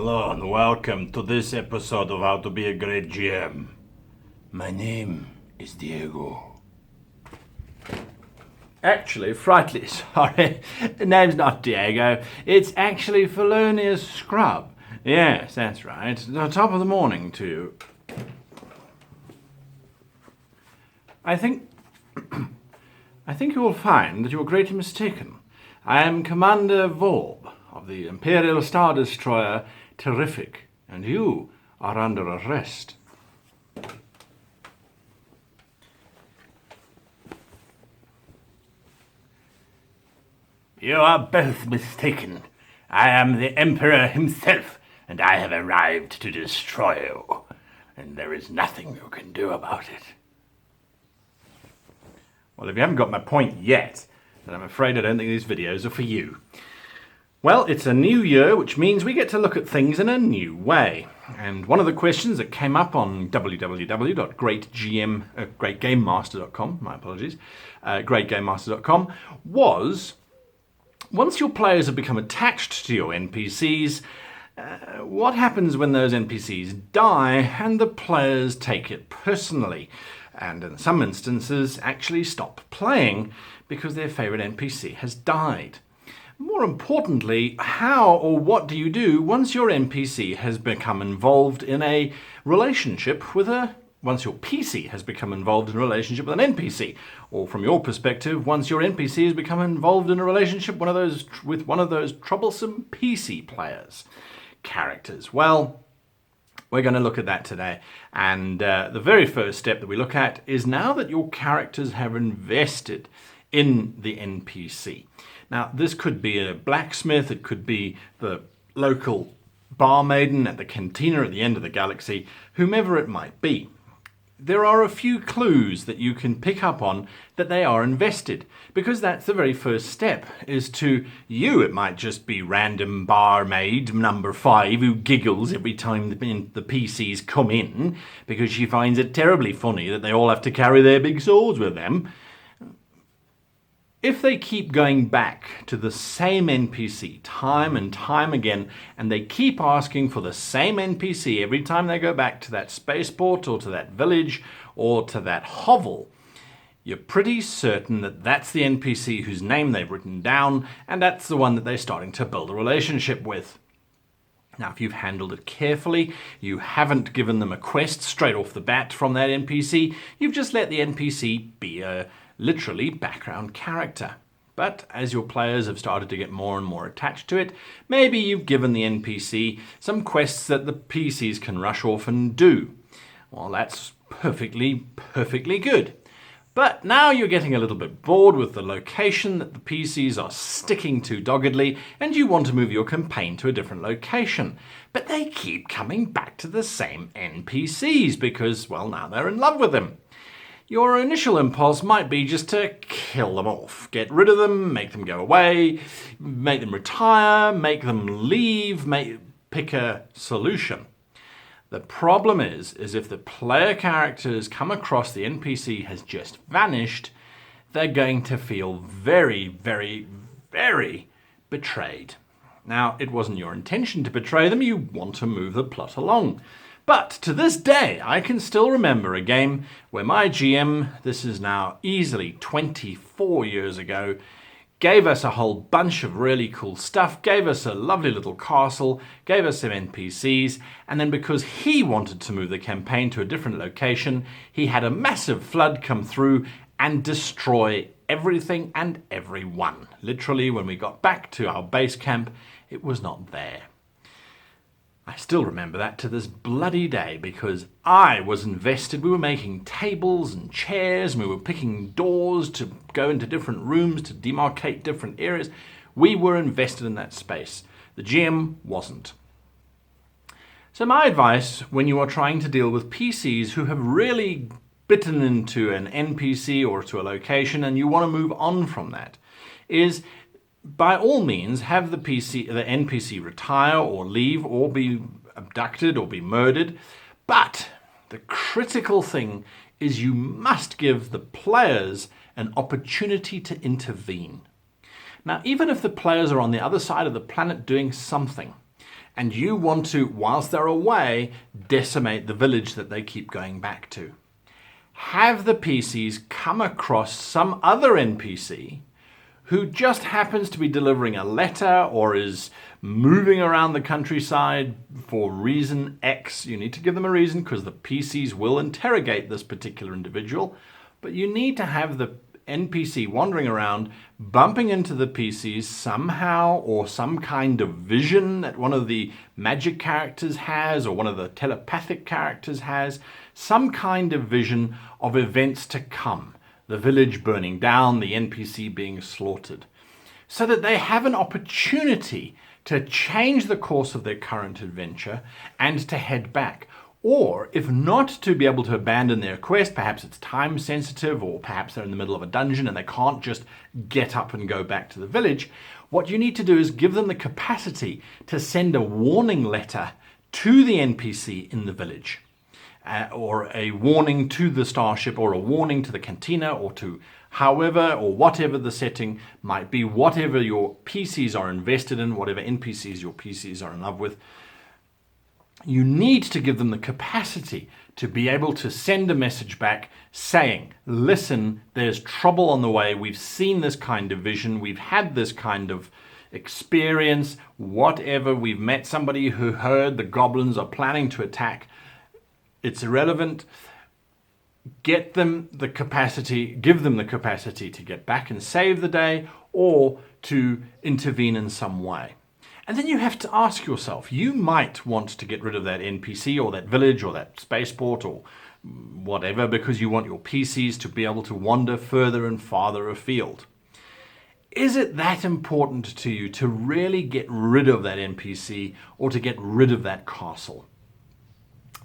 Hello and welcome to this episode of How to Be a Great GM. My name is Diego. Actually, frightfully sorry, the name's not Diego, it's actually Felonious Scrub. Yes, that's right, the top of the morning to you. I think you will find that you are greatly mistaken. I am Commander Vorb of the Imperial Star Destroyer Terrific, and you are under arrest. You are both mistaken. I am the Emperor himself, and I have arrived to destroy you, and there is nothing you can do about it. Well, if you haven't got my point yet, then I'm afraid I don't think these videos are for you. Well, it's a new year, which means we get to look at things in a new way. And one of the questions that came up on greatgamemaster.com, my apologies, greatgamemaster.com, was, once your players have become attached to your NPCs, what happens when those NPCs die and the players take it personally? And in some instances actually stop playing because their favourite NPC has died. More importantly, how or what do you do once your NPC has become involved in a relationship with once your PC has become involved in a relationship with an NPC? Or from your perspective, once your NPC has become involved in a relationship with one of those troublesome PC players, characters? Well, we're going to look at that today. And the very first step that we look at is now that your characters have invested in the NPC. Now, this could be a blacksmith, it could be the local barmaiden at the cantina at the end of the galaxy, whomever it might be. There are a few clues that you can pick up on that they are invested, because that's the very first step, is to you, it might just be random barmaid number 5 who giggles every time the PCs come in, because she finds it terribly funny that they all have to carry their big swords with them. If they keep going back to the same NPC time and time again, and they keep asking for the same NPC every time they go back to that spaceport or to that village or to that hovel, you're pretty certain that that's the NPC whose name they've written down, and that's the one that they're starting to build a relationship with. Now, if you've handled it carefully, you haven't given them a quest straight off the bat from that NPC, you've just let the NPC be a literally background character. But as your players have started to get more and more attached to it, maybe you've given the NPC some quests that the PCs can rush off and do. Well, that's perfectly good. But now you're getting a little bit bored with the location that the PCs are sticking to doggedly, and you want to move your campaign to a different location. But they keep coming back to the same NPCs because, well, now they're in love with them. Your initial impulse might be just to kill them off, get rid of them, make them go away, make them retire, make them leave, pick a solution. The problem is if the player characters come across the NPC has just vanished, they're going to feel very, very, very betrayed. Now, it wasn't your intention to betray them, you want to move the plot along. But to this day, I can still remember a game where my GM, this is now easily 24 years ago, gave us a whole bunch of really cool stuff, gave us a lovely little castle, gave us some NPCs, and then because he wanted to move the campaign to a different location, he had a massive flood come through and destroy everything and everyone. Literally, when we got back to our base camp, it was not there. I still remember that to this bloody day because I was invested. We were making tables and chairs, and we were picking doors to go into different rooms to demarcate different areas. We were invested in that space. The GM wasn't. So my advice when you are trying to deal with PCs who have really bitten into an NPC or to a location and you want to move on from that is, by all means, have the NPC retire or leave or be abducted or be murdered. But the critical thing is you must give the players an opportunity to intervene. Now, even if the players are on the other side of the planet doing something, And you want to, whilst they're away, decimate the village that they keep going back to. Have the PCs come across some other NPC who just happens to be delivering a letter or is moving around the countryside for reason X. You need to give them a reason because the PCs will interrogate this particular individual, but you need to have the NPC wandering around, bumping into the PCs somehow, or some kind of vision that one of the magic characters has, or one of the telepathic characters has, some kind of vision of events to come. The village burning down, the NPC being slaughtered, so that they have an opportunity to change the course of their current adventure and to head back. Or, if not to be able to abandon their quest, perhaps it's time sensitive, or perhaps they're in the middle of a dungeon and they can't just get up and go back to the village, what you need to do is give them the capacity to send a warning letter to the NPC in the village. Or a warning to the starship, or a warning to the cantina, or to however or whatever the setting might be, whatever your PCs are invested in, whatever NPCs your PCs are in love with. You need to give them the capacity to be able to send a message back saying, listen, there's trouble on the way. We've seen this kind of vision. We've had this kind of experience, whatever. We've met somebody who heard the goblins are planning to attack. It's irrelevant. Get them the capacity, give them the capacity to get back and save the day, or to intervene in some way. And then you have to ask yourself, you might want to get rid of that NPC or that village or that spaceport or whatever because you want your PCs to be able to wander further and farther afield. Is it that important to you to really get rid of that NPC or to get rid of that castle?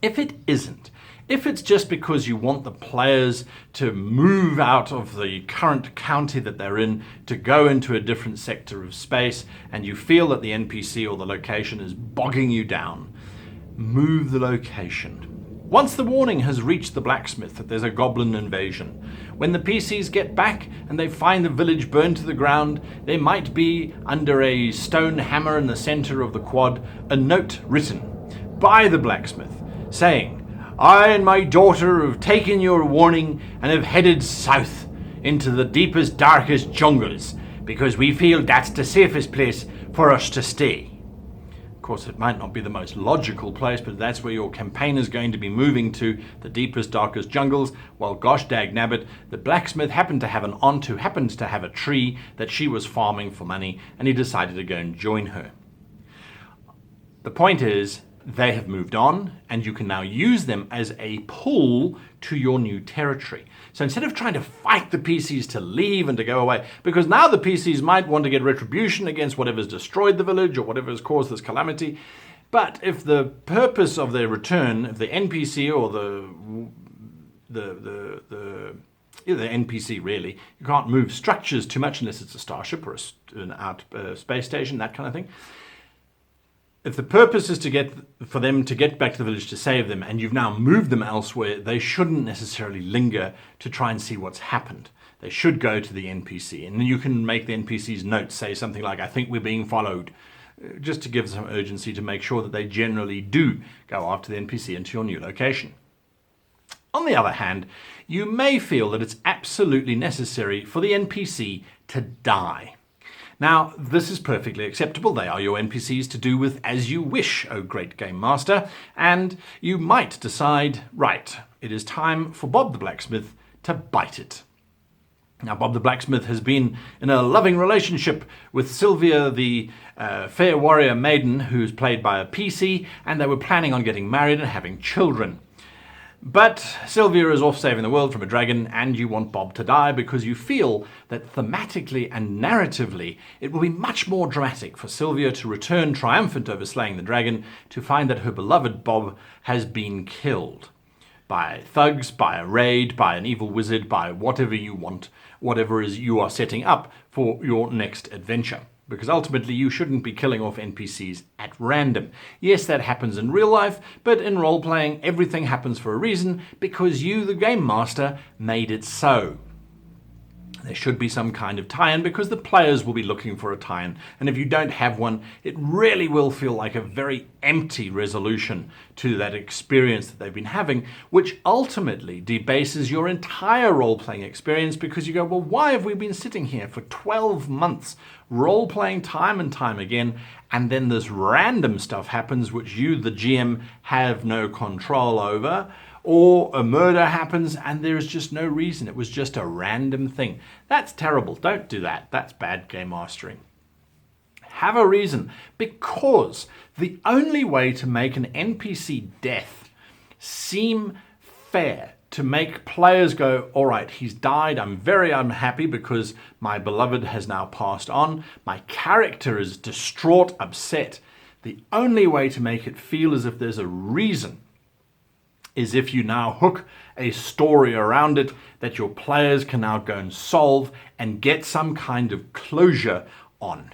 If it isn't, if it's just because you want the players to move out of the current county that they're in to go into a different sector of space, and you feel that the NPC or the location is bogging you down, move the location. Once the warning has reached the Blacksmith that there's a goblin invasion, when the PCs get back and they find the village burned to the ground, there might be, under a stone hammer in the center of the quad, a note written by the Blacksmith saying, I and my daughter have taken your warning and have headed south into the deepest, darkest jungles because we feel that's the safest place for us to stay. Of course, it might not be the most logical place, but that's where your campaign is going to be moving to, the deepest, darkest jungles. Well, gosh dag nabbit, the Blacksmith happened to have an aunt who happened to have a tree that she was farming for money, and he decided to go and join her. The point is, they have moved on, and you can now use them as a pull to your new territory. So instead of trying to fight the PCs to leave and to go away, because now the PCs might want to get retribution against whatever's destroyed the village or whatever has caused this calamity, but if the purpose of their return, if the NPC or the NPC really, you can't move structures too much unless it's a starship or a space station, that kind of thing. If the purpose is for them to get back to the village to save them, and you've now moved them elsewhere, they shouldn't necessarily linger to try and see what's happened. They should go to the NPC, and then you can make the NPC's notes say something like, I think we're being followed, just to give some urgency to make sure that they generally do go after the NPC into your new location. On the other hand, you may feel that it's absolutely necessary for the NPC to die. Now, this is perfectly acceptable. They are your NPCs to do with as you wish, O great game master, and you might decide, right, it is time for Bob the Blacksmith to bite it. Now, Bob the Blacksmith has been in a loving relationship with Sylvia, the fair warrior maiden, who's played by a PC, and they were planning on getting married and having children. But Sylvia is off saving the world from a dragon, and you want Bob to die because you feel that thematically and narratively it will be much more dramatic for Sylvia to return triumphant over slaying the dragon to find that her beloved Bob has been killed by thugs, by a raid, by an evil wizard, by whatever you want, whatever is you are setting up for your next adventure. Because ultimately you shouldn't be killing off NPCs at random. Yes, that happens in real life, but in role-playing everything happens for a reason because you, the game master, made it so. There should be some kind of tie-in because the players will be looking for a tie-in. And if you don't have one, it really will feel like a very empty resolution to that experience that they've been having, which ultimately debases your entire role-playing experience because you go, well, why have we been sitting here for 12 months role-playing time and time again, and then this random stuff happens which you, the GM, have no control over? Or a murder happens and there is just no reason. It was just a random thing. That's terrible. Don't do that. That's bad game mastering. Have a reason, because the only way to make an NPC death seem fair, to make players go, all right, he's died, I'm very unhappy because my beloved has now passed on, my character is distraught, upset. The only way to make it feel as if there's a reason is if you now hook a story around it that your players can now go and solve and get some kind of closure on.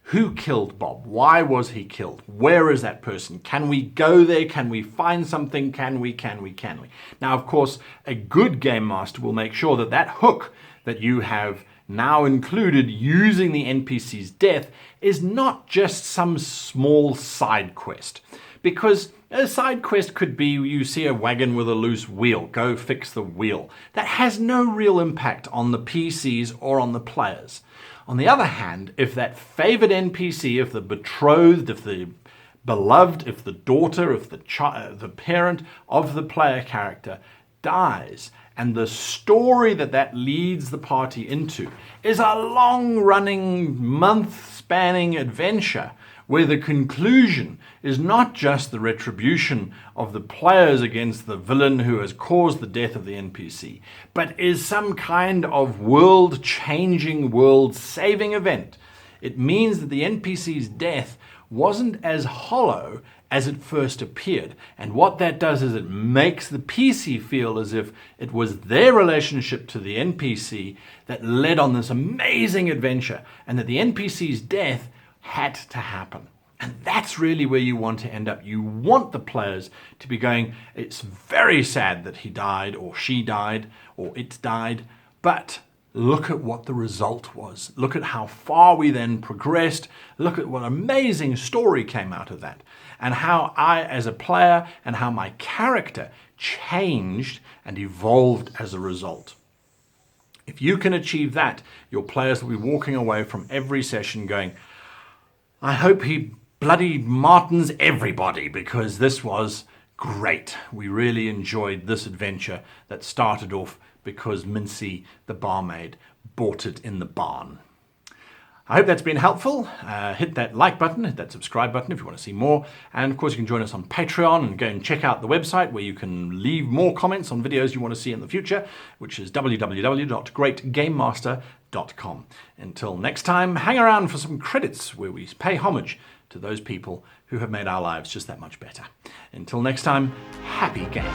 Who killed Bob? Why was he killed? Where is that person? Can we go there? Can we find something? Can we? Now, of course, a good game master will make sure that that hook that you have now included using the NPC's death is not just some small side quest. Because a side quest could be you see a wagon with a loose wheel, go fix the wheel. That has no real impact on the PCs or on the players. On the other hand, if that favored NPC, if the betrothed, if the beloved, if the daughter, if the parent of the player character dies, and the story that leads the party into is a long-running, month-spanning adventure where the conclusion is not just the retribution of the players against the villain who has caused the death of the NPC, but is some kind of world-changing, world-saving event. It means that the NPC's death wasn't as hollow as it first appeared. And what that does is it makes the PC feel as if it was their relationship to the NPC that led on this amazing adventure, and that the NPC's death had to happen. And that's really where you want to end up. You want the players to be going, it's very sad that he died, or she died, or it died, but look at what the result was. Look at how far we then progressed. Look at what amazing story came out of that. And how I, as a player, and how my character changed and evolved as a result. If you can achieve that, your players will be walking away from every session going, I hope he bloody Martins everybody, because this was great. We really enjoyed this adventure that started off because Mincy, the barmaid, bought it in the barn. I hope that's been helpful. Hit that like button, hit that subscribe button if you want to see more. And of course, you can join us on Patreon and go and check out the website where you can leave more comments on videos you want to see in the future, which is www.greatgamemaster.com. Until next time, hang around for some credits where we pay homage to those people who have made our lives just that much better. Until next time, happy gaming.